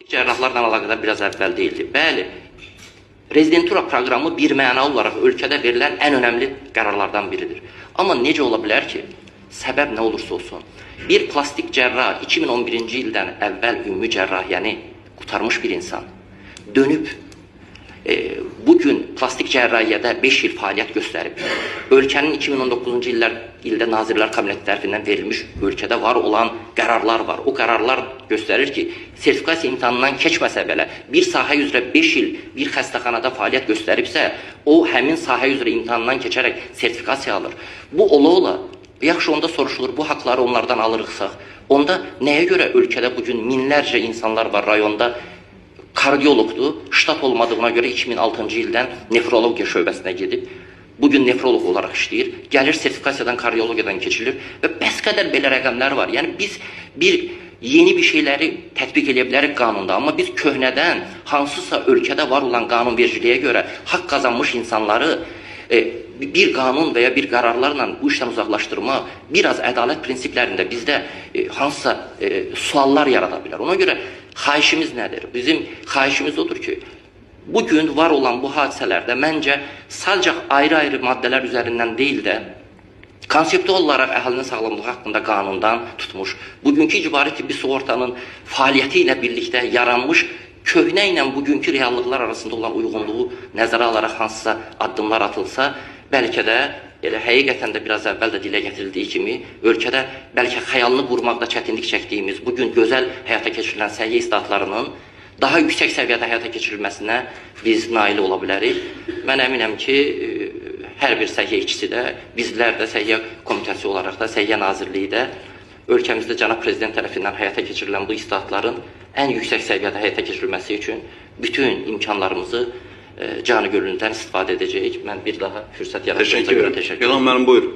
Cərrahlarla əlaqədar biraz əvvəl deyildi. Bəli, rezidentura proqramı bir mənalı olaraq ölkədə verilən ən önəmli qərarlardan biridir. Amma necə ola bilər ki, səbəb nə olursa olsun, bir plastik cərrah 2011-ci ildən əvvəl ümumi cərrahiyyəni qurtarmış bir insan dönüb bugün plastik cərrahiyyədə 5 il fəaliyyət göstərib, ölkənin 2019-cu ildə Nazirlər Kabineti tərəfindən verilmiş ölkədə var olan qərarlar var. O qərarlar göstərir ki, sertifikasiya imtahanından keçməsə belə, bir sahə üzrə 5 il bir xəstəxanada fəaliyyət göstəribsə, o həmin sahə üzrə imtahandan keçərək sertifikasiya alır. Bu ola-ola, yaxşı onda soruşulur, bu haqları onlardan alırıqsaq, onda nəyə görə ölkədə bugün minlərcə insanlar var rayonda, kardiologdur, ştat olmadığına görə 2006-cı ildən nefrologiya şöbəsinə gedib, bugün nefroloq olaraq işləyir, gəlir sertifikasiyadan, kardiologiyadan keçilir və bəs qədər belə rəqəmlər var. Yəni biz yeni bir şeyləri tətbiq edə bilərik qanunda, amma biz köhnədən hansısa ölkədə var olan qanunvericiliyə görə haqq qazanmış insanları bir qanun və ya bir qərarlarla bu işdən uzaqlaşdırma, biraz ədalət prinsiplərində bizdə hansısa suallar yarada bilər. Ona görə xahişimiz nədir? Bizim xahişimiz odur ki, bugün var olan bu hadisələrdə məncə sadəcə ayrı-ayrı maddələr üzərindən deyil də, konseptual olaraq əhalinin sağlamlığı haqqında qanundan tutmuş, bugünkü icbari tibbi sığortanın fəaliyyəti ilə birlikdə yaranmış köhnə ilə bugünkü reallıqlar arasında olan uyğunluğu nəzərə alaraq hansısa addımlar atılsa, bəlkə də elə həqiqətən də biraz əvvəl də dilə gətirildiyi kimi, ölkədə bəlkə xəyalını qurmaqda çətinlik çəkdiyimiz, bugün gözəl həyata keçirilən səhiyyə islahatlarının daha yüksək səviyyədə həyata keçirilməsinə biz nail ola bilərik. Mən əminəm ki, hər bir səhiyyə işçisi də, bizlər də səhiyyə komitəsi olaraq da, səhiyyə nazirliyi də ölkəmizdə cənab prezident tərəfindən həyata keçirilən bu islahatların ən yüksək səviyyədə həyata keçirilməsi üçün bütün imkanlarımızı canı gönüldən istifadə edəcəyik. Mən bir daha fürsət yaratdığınıza görə təşəkkür ederim. İlham müəllim, buyurun.